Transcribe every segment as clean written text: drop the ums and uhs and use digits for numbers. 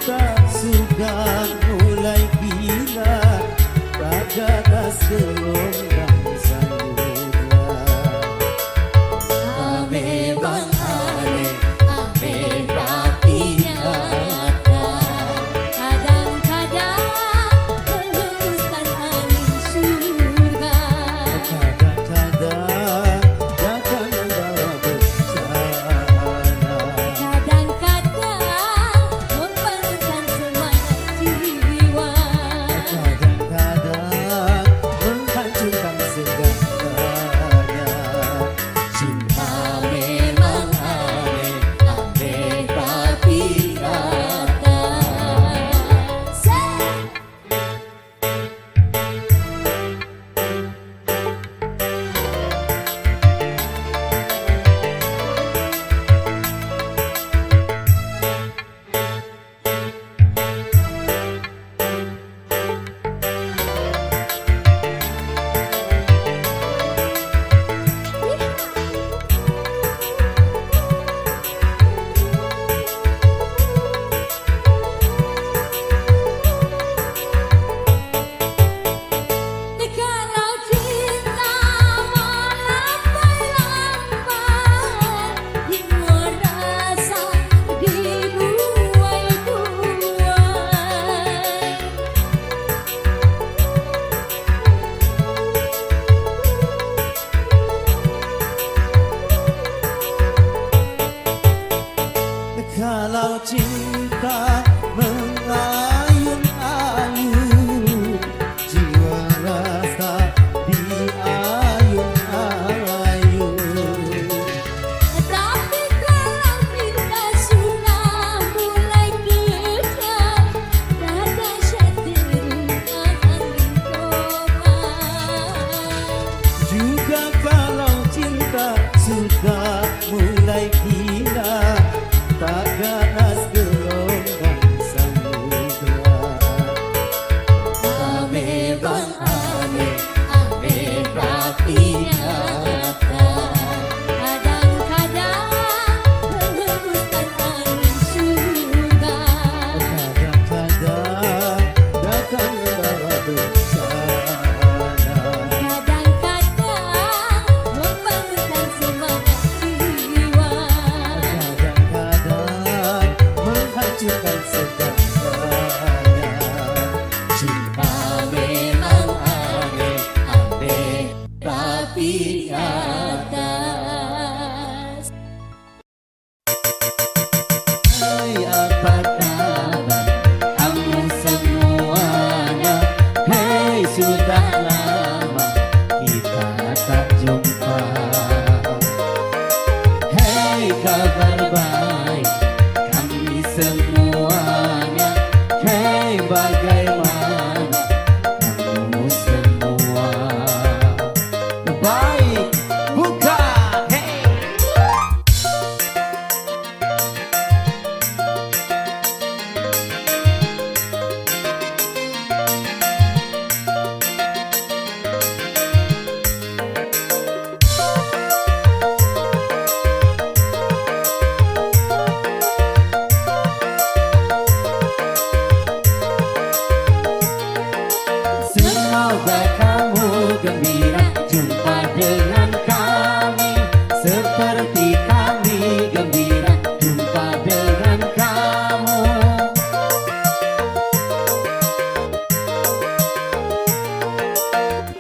cinta sudah mulai gila, tak ganas gelombang samudra. Ame bang ame, ame tapi nyata. Kadang-kadang menghembuskan angin surga. Kadang-kadang datang membawa bencana. Kadang-kadang membangunkan semangat jiwa. Kadang-kadang menghancurkan segalanya. Cinta Memang aneh, aneh tapi nyata. Kalau cinta melambai-lambai, hingga rasa dibuai-buai. kalau cinta mengayun-ayun, jiwa rasa diayun-ayun. Tapi kalau cinta sudah mulai kejam, rada seteru angin topan. Juga kalau cinta sudah mulai gila, tak ganas gelombang samudra. Ame bang ame, ame tapi nyata. Kadang-kadang menghembuskan angin surga. Kadang-kadang datang membawa bencana. Kadang-kadang membangunkan semangat jiwa. Kadang-kadang menghancurkan segalanya. Cinta Memang aneh, aneh tapi nyata. Hai, apa kabar kamu semuanya? Hei, sudah lama kita tak jumpa. Hei, kabar baik kami semuanya. Hei, bagaimana kamu semua? Baik, buka. Hei. Semoga kamu gembira jumpa dengan kami, seperti kami gembira jumpa dengan kamu.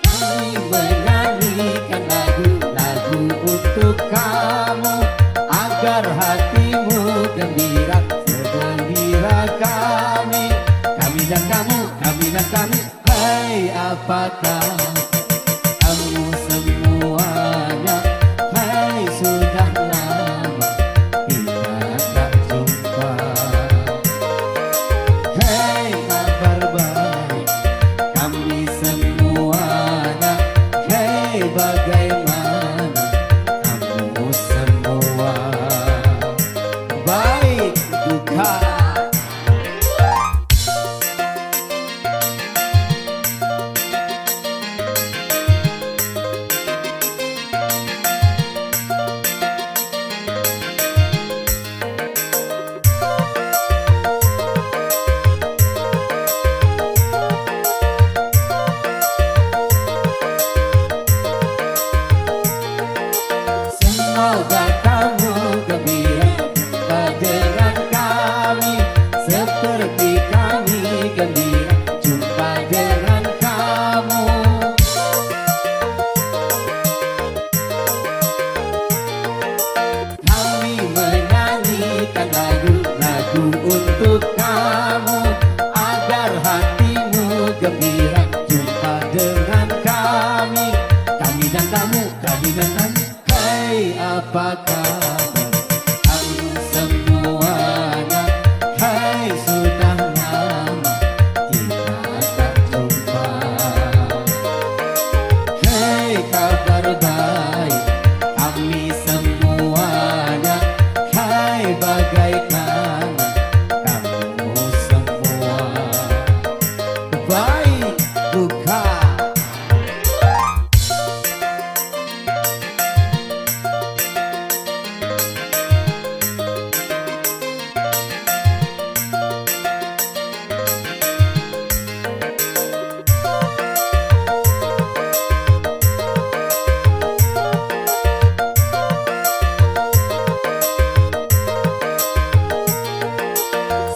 Kami menyanyikan lagu-lagu untuk kamu, agar hatimu gembira segembira kami. Kami dan kamu, kami dan kami. Hai, apakah kamu semuanya? Hai, sudah lama kita tak jumpa. Hei, kabar baik kami semuanya. Hei, bagaimana kamu semua? Baik, lagu-lagu untuk kamu agar hatimu gembira jumpa dengan kami. Kami dan kamu, kami dan kamu. Hai, apa kabar kamu semuanya? Hai, sudah lama kita tak jumpa. Hai, kabar baik kami semuanya. Hai, bagaikan kamu semua. Baik, bukan.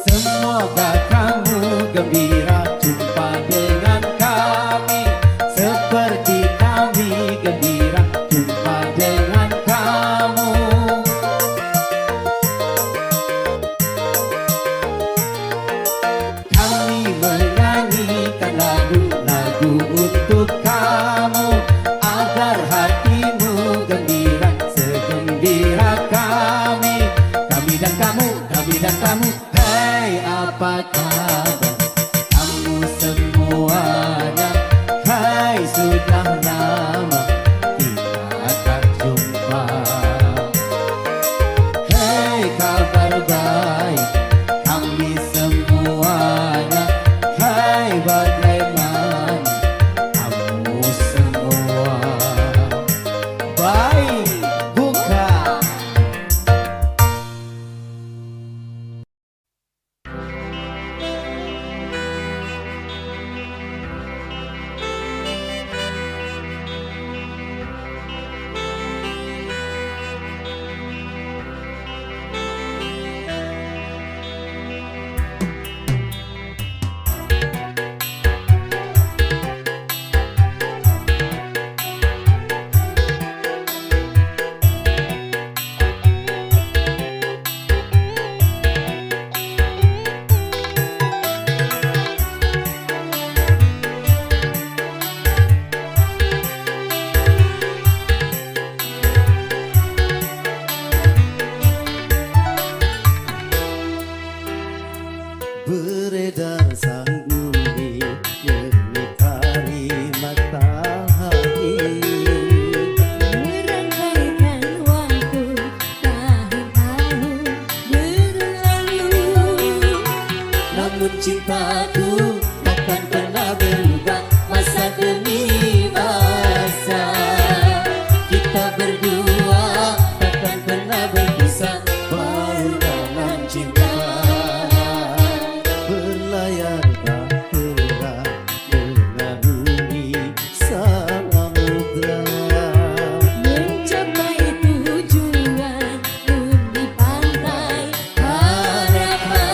Semoga kamu gembira jumpa dengan kami, seperti kami gembira jumpa dengan kamu. Kami menyanyikan lagu-lagu untuk kamu agar hatimu gembira segembira kami. Kami dan kamu, kami dan kamu. Hai, apa kabar kamu semuanya? Hai, sudah lama kita tak jumpa. Hai, kabar baik kami semuanya. Hai, bagaimana kamu semua? Baik, bukan. Beredar sang uli menyinari matahari. Merangkaikan waktu tahun-tahun berlalu, Namun cintaku takkan pernah berubah masa demi masa. Kita berdua takkan pernah berpisah walau dalam cinta. Berlayar bahtera mengarungi samudra. mencapai tujuan di pantai harapan.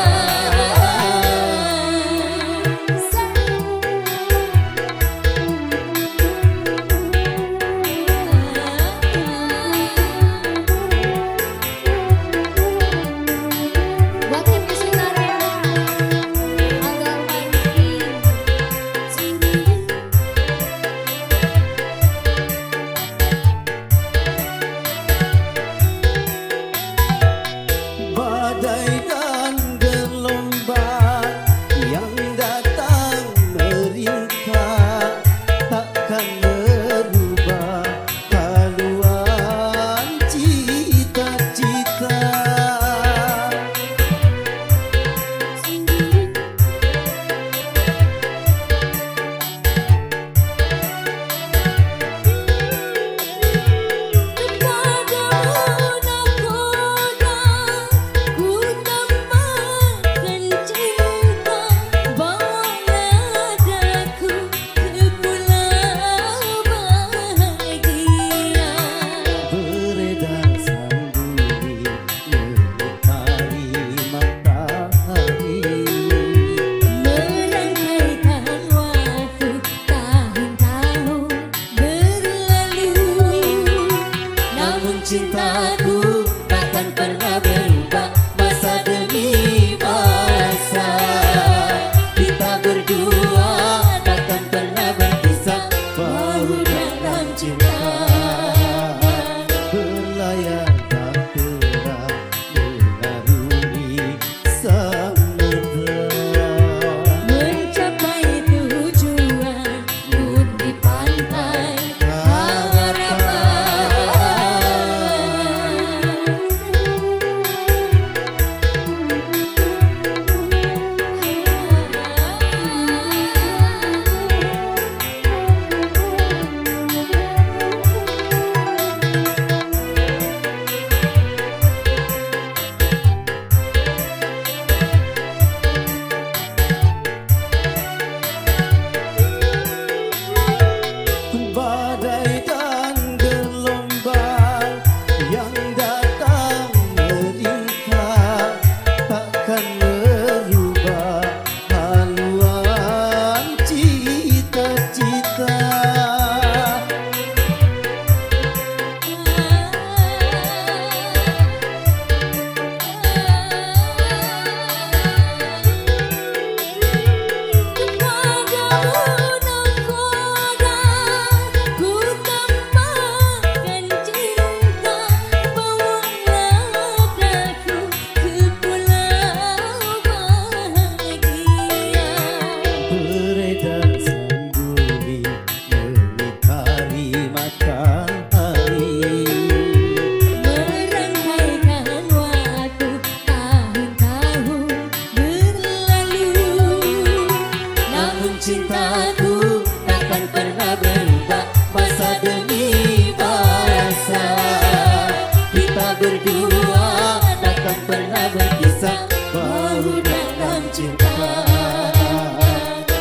bahu dalam cinta.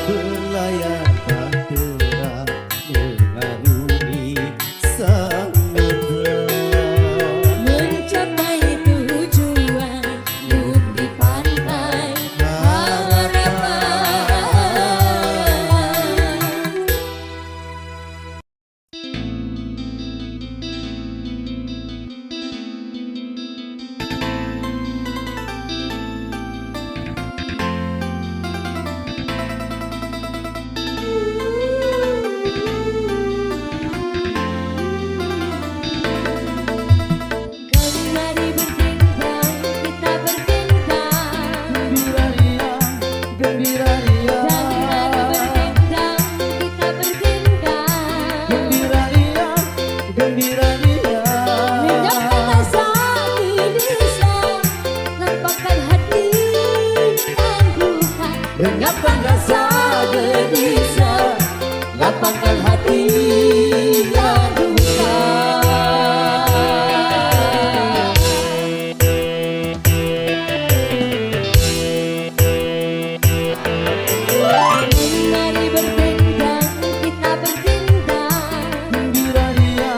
Berlayar bahtera mengarungi samudra, mencapai tujuan di pantai harapan. Mari berbincang, kita berbincang. gembira ria, gembira ria, Mari berbincang, kita berbincang. gembira ria, gembira ria. Lenyapkan rasa gelisah, lapangkan hati yang duka. Lenyapkan rasa gelisah, lapangkan hati yang duka. Mari berbincang, kita berbincang. Gembira ria,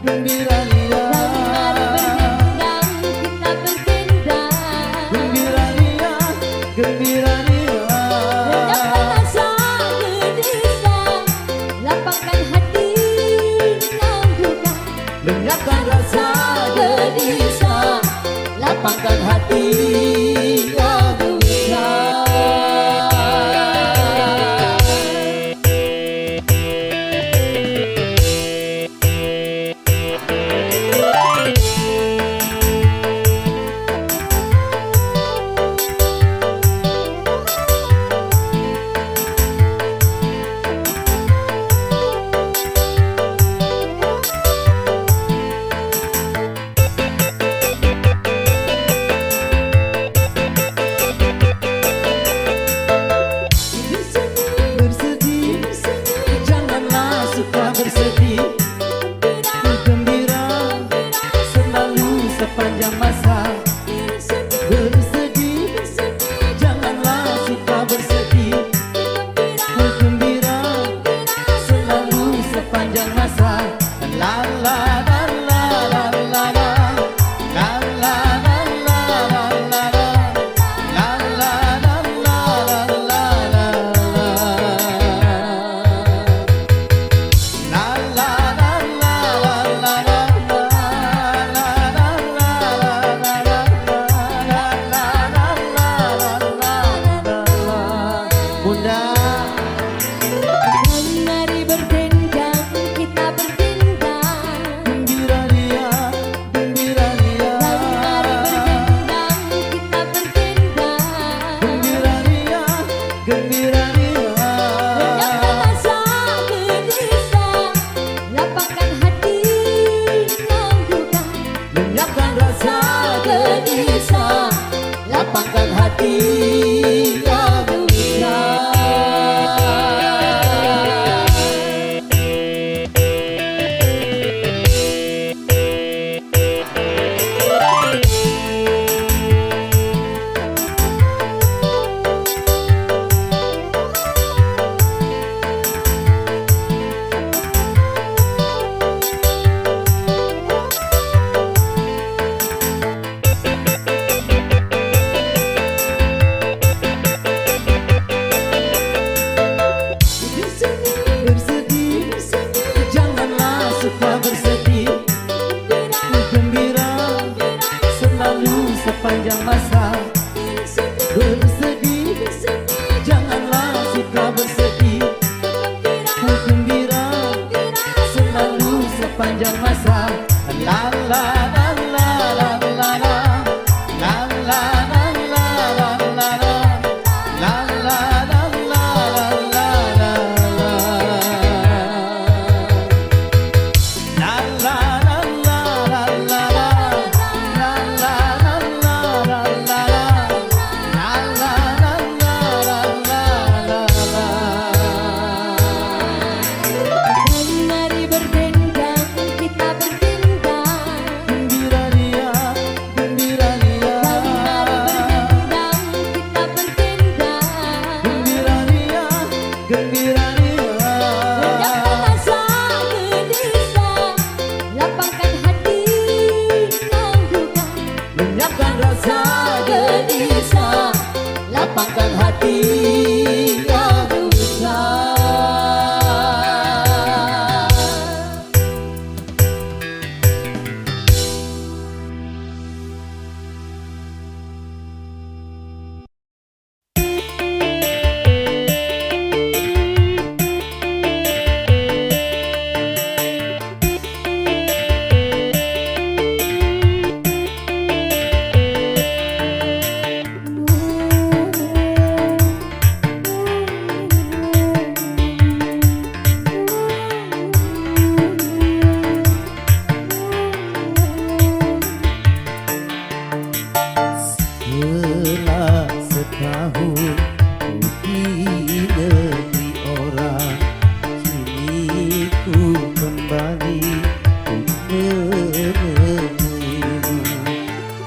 gembira ria, Mari berbincang, kita berbincang. gembira ria, gembira ria. Lenyapkan rasa gelisah, lapangkan hati yang duka. Lenyapkan rasa gelisah, lapangkan hati yang duka. Bersedih, janganlah suka bersedih. Gembira selalu sepanjang masa. Bersedih, janganlah suka bersedih. Gembira selalu sepanjang masa. La la la la la la la. La la la la la la la. La la la la la la la. La la la la la la la. La la la la la la. Bunda, Mari berbincang, kita berbincang. gembira ria, gembira ria. Mari berbincang, kita berbincang. Gembira ria, gembira ria. Lenyapkan rasa gelisah, lapangkan hati yang duka. Lenyapkan rasa gelisah, lapangkan hati yang duka. Bersedih, janganlah suka bersedih. Gembira selalu sepanjang masa. Bersedih, janganlah suka bersedih. Gembira selalu sepanjang masa. La la la la la la la. La la la la la la la. La la la la la la la. La la la la la la la. La la la la la la la. hati yang rusak. Setelah setahun ku di negeri orang, kini ku kembali menemuimu.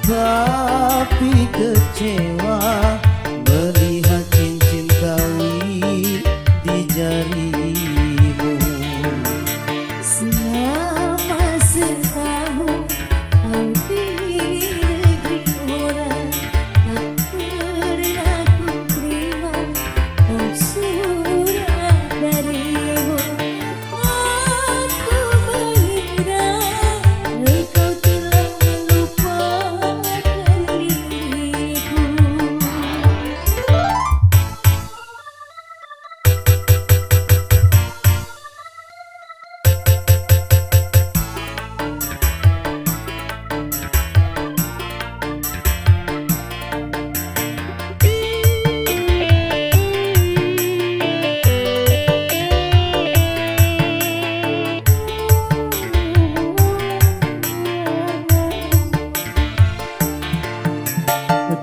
Tapi kecewa melihat cincin kawin di jarimu. Selama setahun kau di negeri orang, tak pernah ku terima surat darimu. Aku mengira engkau telah melupakan diriku.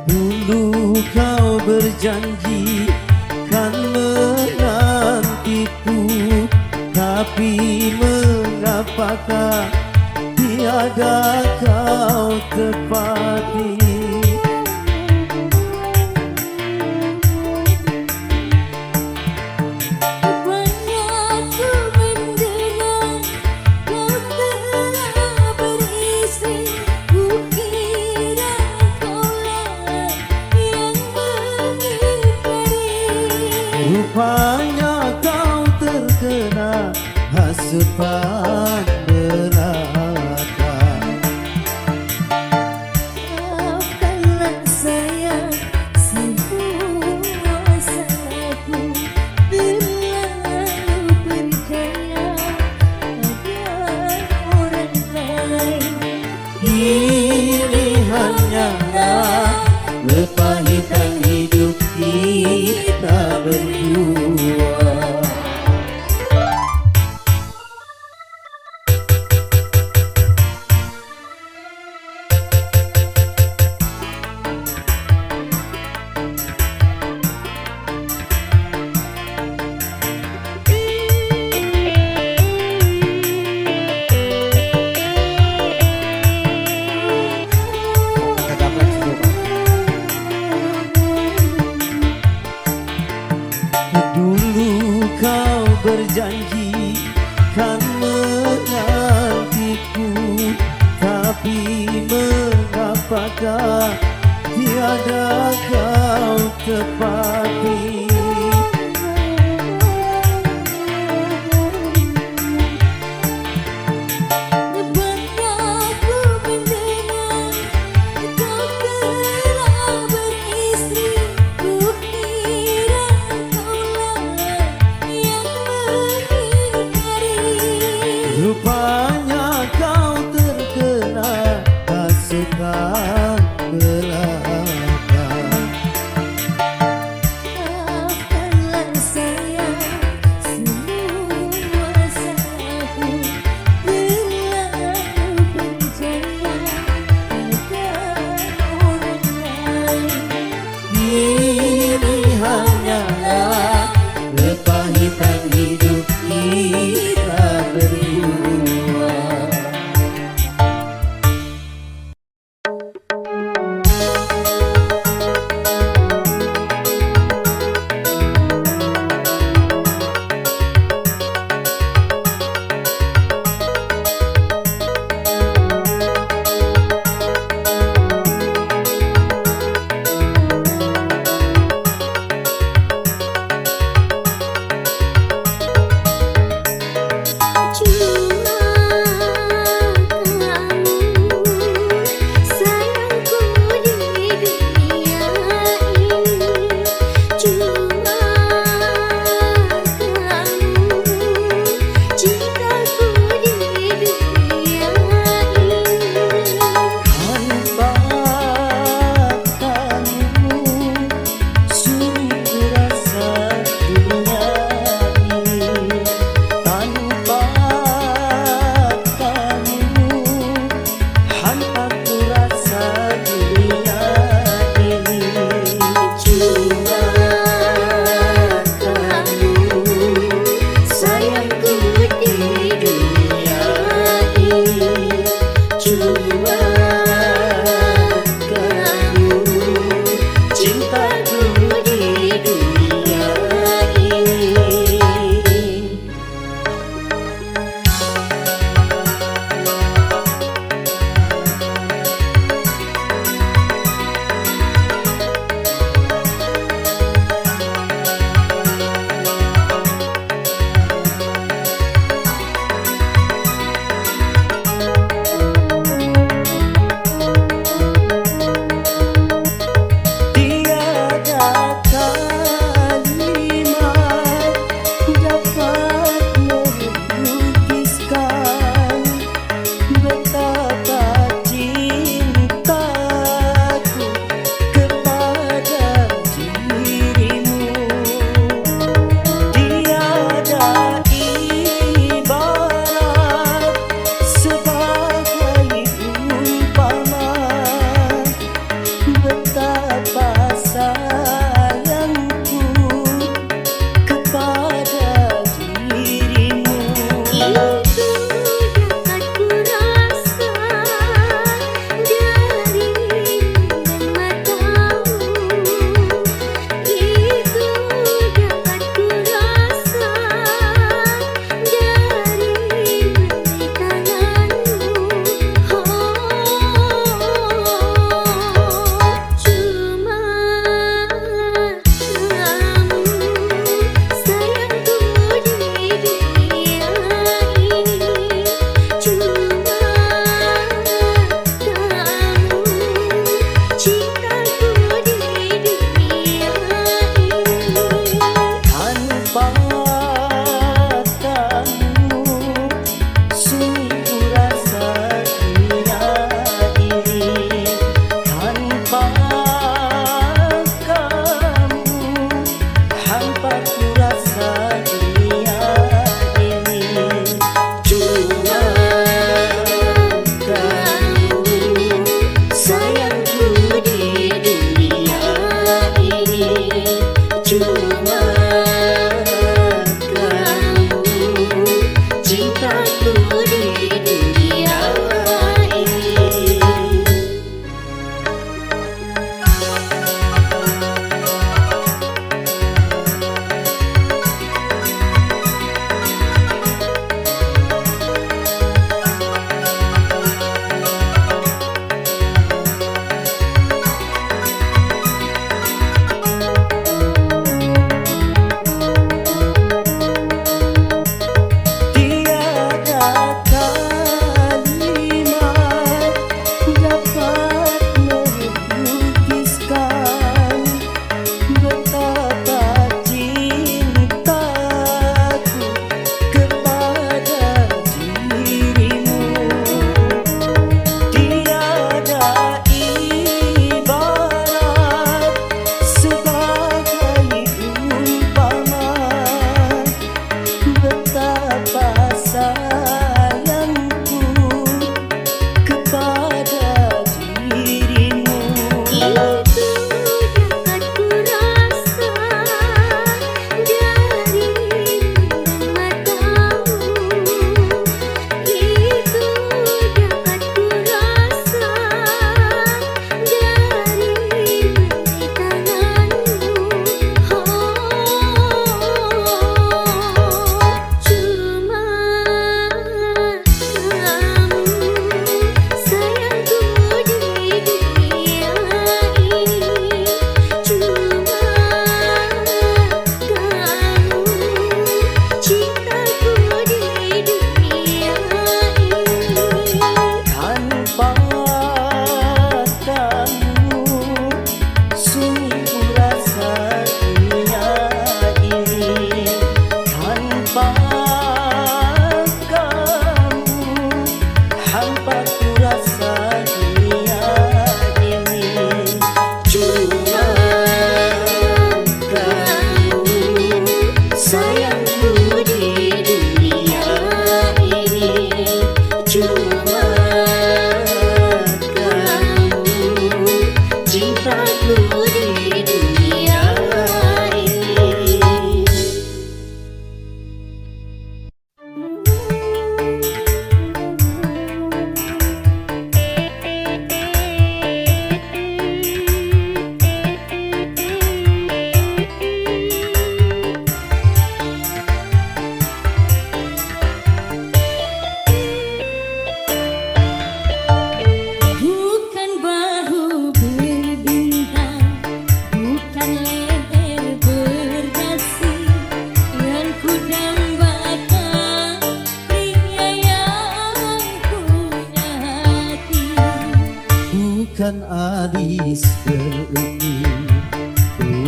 Dulu kau berjanji kan menantiku, tapi mengapakah tiada kau tepati? Banyak ku mendengar kau telah beristri. Ku kira kaulah yang mengingkari. Rupanya kau terkena hasutan belaka. Maafkanlah sayang semua salahku, terlalu percaya pada orang lain. Ini hanyalah kepahitan hidup kita berdua. Dulu kau berjanji kan menantiku, tapi mengapakah tiada kau tepati? Banyak ku mendengar kau telah beristri. Ku kira kaulah yang mengingkari. Rupanya kau terkena hasutan belaka.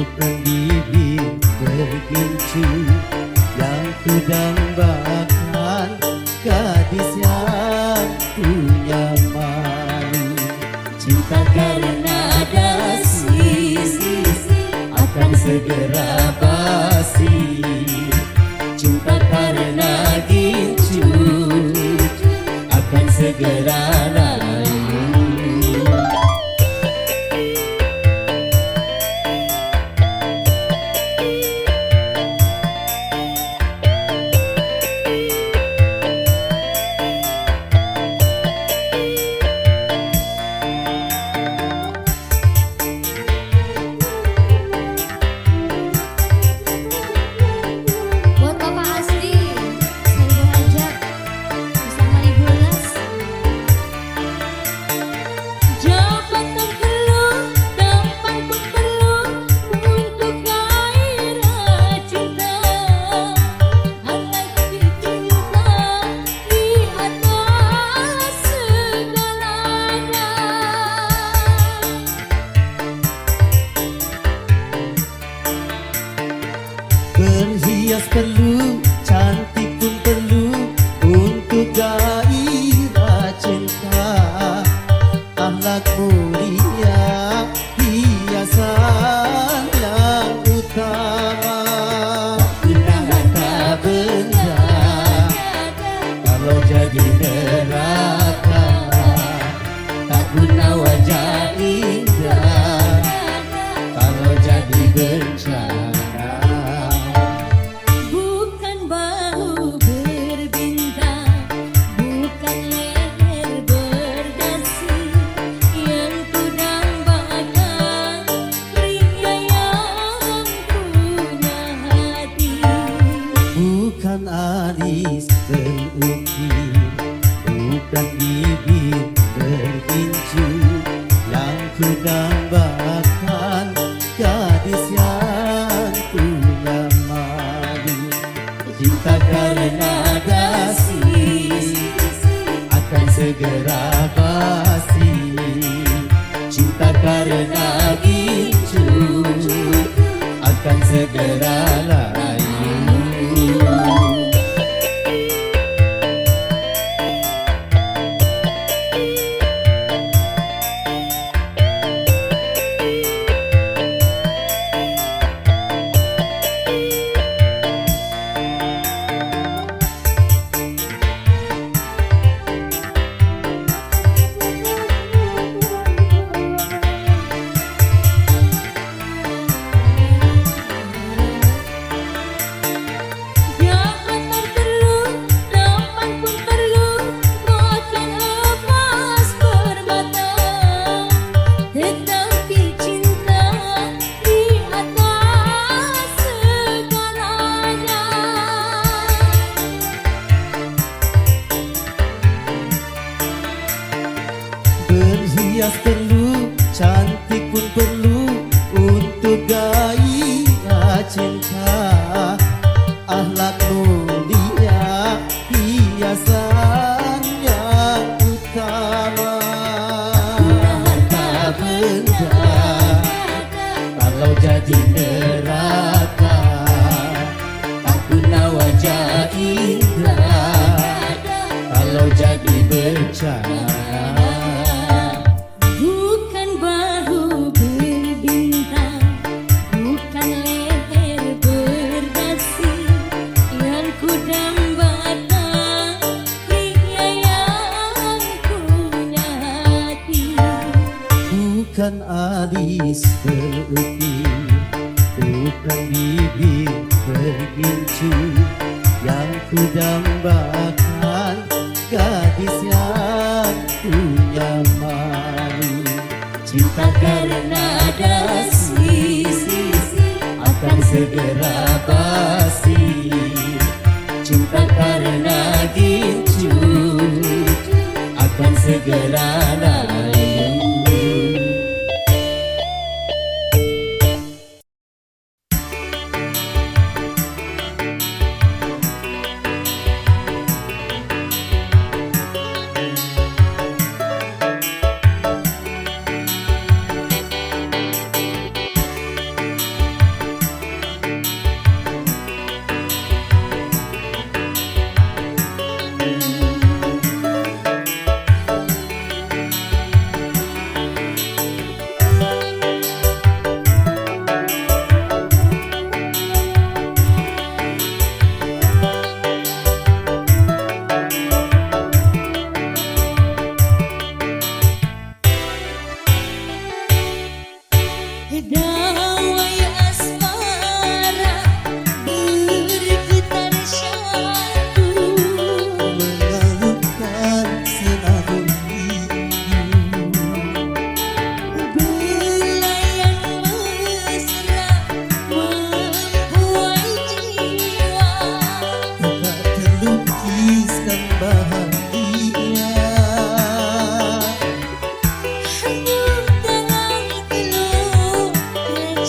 bukan bibir bergincu yang ku dambakan, gadis yang punya malu. Cinta karena dasi akan segera basi, cinta karena gincu akan segera layu. Buat Bapak Asli, saya Hajat bersama Ibu Las. Jabatan perlu, tampan pun perlu untuk gairah cinta. Anak dicinta di atas segalanya. Berhias perlu, cantik pun perlu untuk gairah cinta. Akhlak mulia, hiasan yang utama. Guna harta benda kalau jadi neraka, tak guna wajah indah kalau jadi bencana. Bukan bahu berbintang, bukan leher berdasi yang ku dambakan, pria yang punya hati. Bukan alis berukir, bukan bibir bergincu yang ku dambakan, gadis yang punya malu. Cinta karena dasi akan segera basi, cinta karena gincu akan segera layu. Jabatan perlu, tampan pun perlu, makan emas permata. Tetapi cinta di atas segalanya. Berhias perlu, cantik pun perlu untuk gairah cinta. Akhlak mulia, hiasan yang utama. Harta benda kalau jadi neraka, tak guna wajah indah kalau jadi bencana. Bukan bahu berbintang, bukan leher berdasi yang ku dambakan, pria yang punya hati. Bukan alis berukir, bukan bibir bergincu yang ku dambakan, gadis yang punya malu. Cinta karena dasi akan segera basi, cinta karena gincu akan segera layu. Gawai asmara bergetar syadu, mengalukan selalu belayan mesra membuai jiwa, tak terlukiskan bahagia. hanyut dalam gelora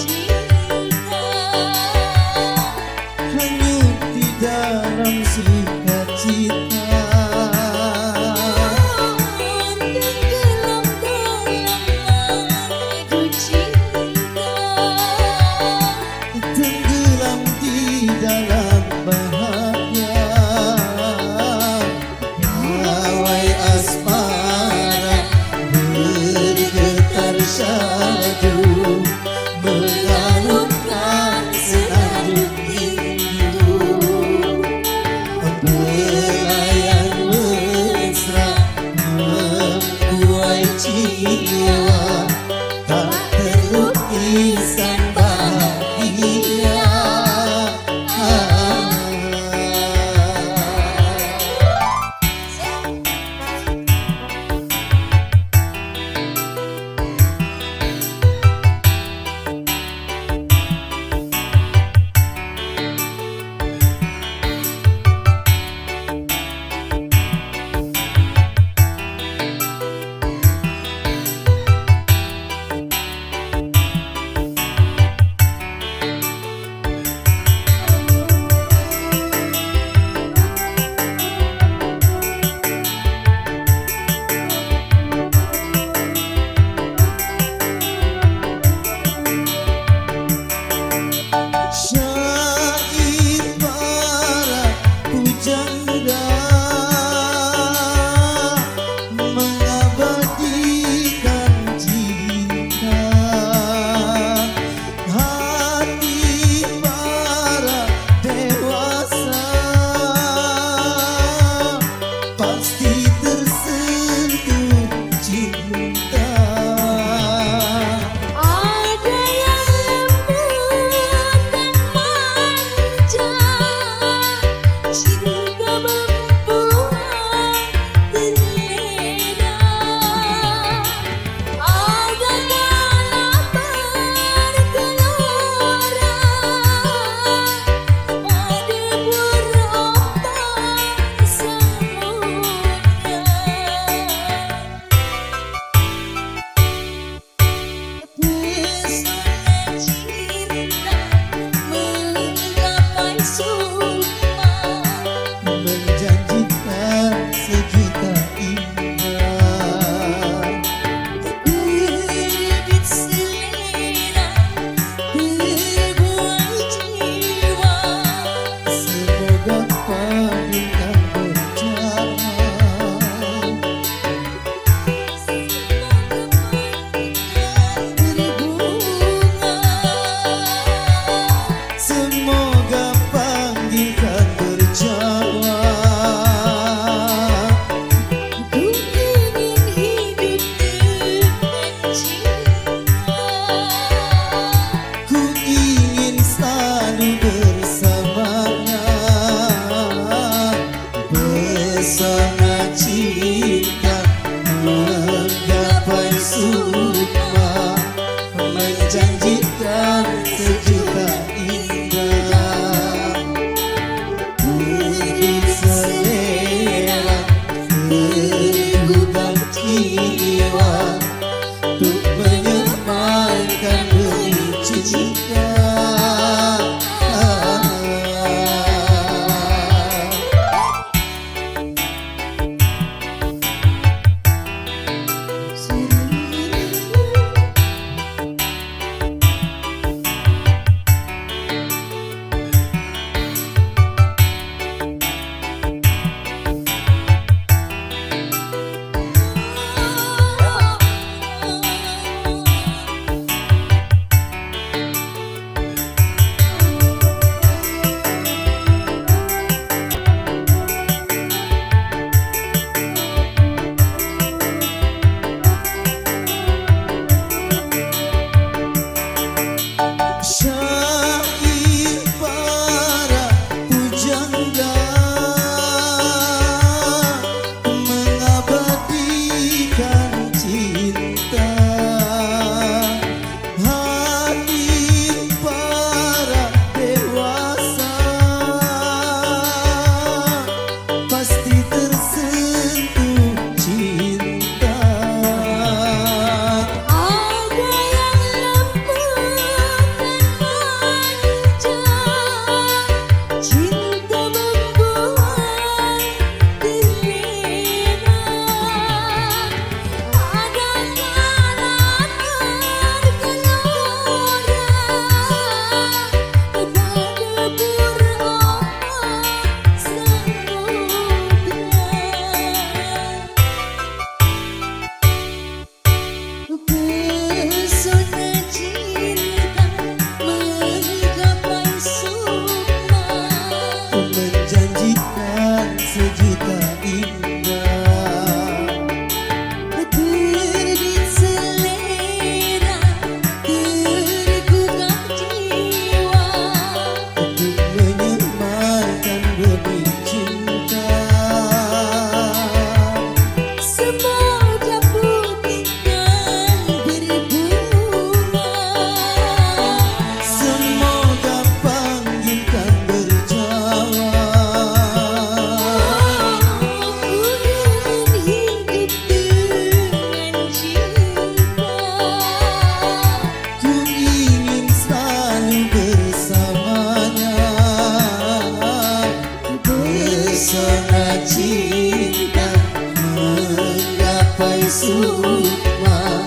sukma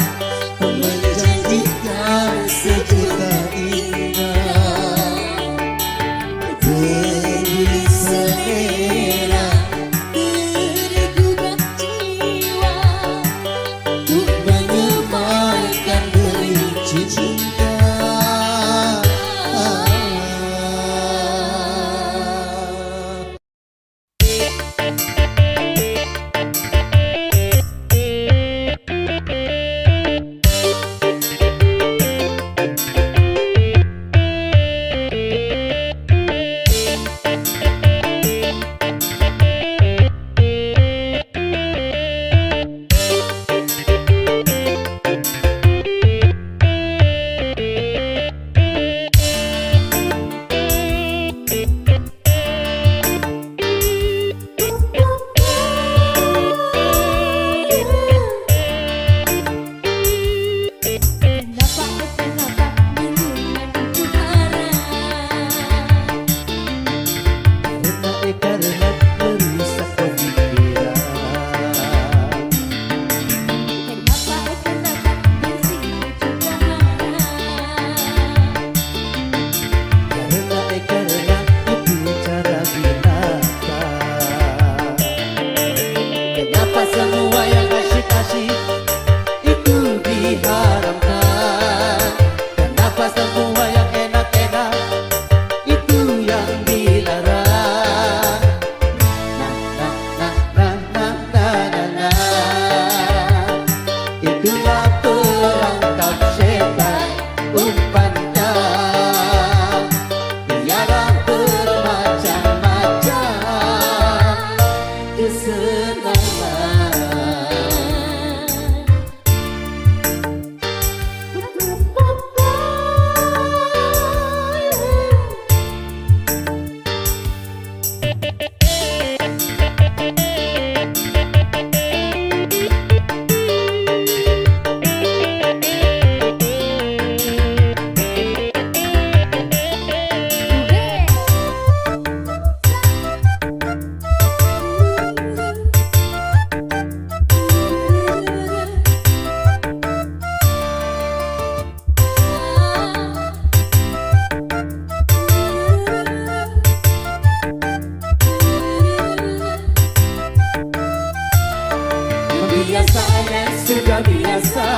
menjanjikan sejuta indah beri selera tergugah jiwa untuk menyebarkan benih cinta. Biasanya sudah biasa,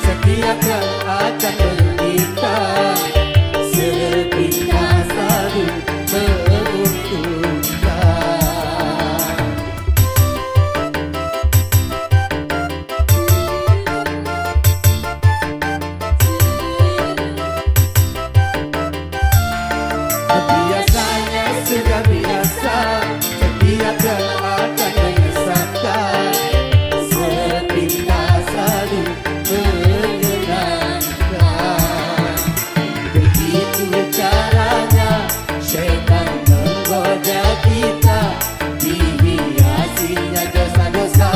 setiap yang akan menikah sepindah sadu menguntungkan. Biasanya sudah biasa, setiap yang akan menyesatkan sepindah sadu menyenangkan. Begitu caranya syaitan menggoda kita, dihiasinya dosa-dosa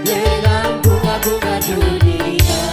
dengan bunga-bunga dunia.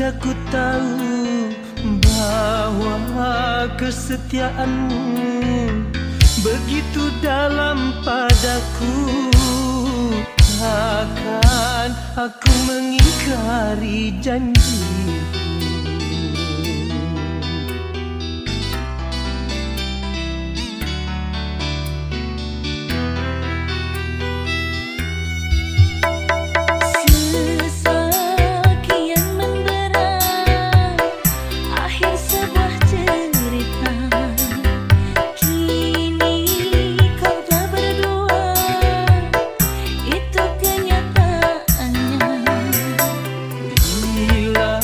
saja ku tahu bahwa kesetiaanmu begitu dalam padaku. Takkan aku mengingkari janjiku. Sekian mendera akhir sebuah cerita. Kini kau telah berdua, itu kenyataannya. Bila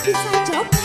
bisa joget